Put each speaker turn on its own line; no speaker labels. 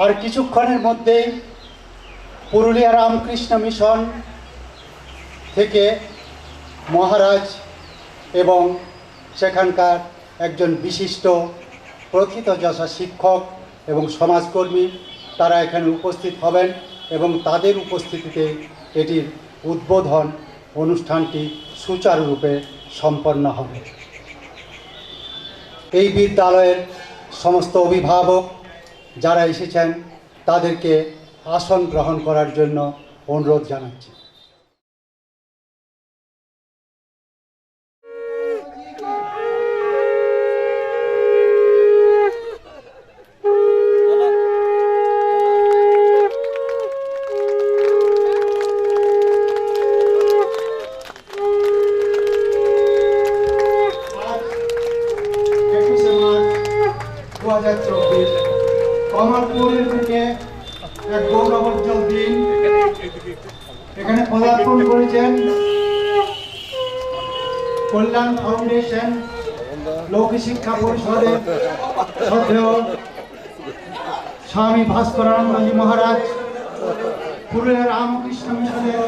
আর কিছুক্ষণের মধ্যেই পুরুলিয়া রামকৃষ্ণ মিশন থেকে মহারাজ এবং সেখানকার একজন বিশিষ্ট প্রথিতযশা শিক্ষক এবং সমাজকর্মী তারা এখানে উপস্থিত হবেন এবং তাদের উপস্থিতিতে এটির উদ্বোধন অনুষ্ঠানটি সুচারুরূপে সম্পন্ন হবে। এই বিদ্যালয়ের সমস্ত অভিভাবক যারা এসেছেন তাদেরকে আসন গ্রহণ করার জন্য অনুরোধ জানাচ্ছি। কমলপুরের বুকে এক গৌরবোজ্জ্বল দিন। এখানে পদার্পণ করেছেন কল্যাণ ফাউন্ডেশন, লোক শিক্ষা পরিষদের শ্রদ্ধেয় স্বামী ভাস্করানন্দজি মহারাজ, পুরুলিয়া রামকৃষ্ণ মিশনের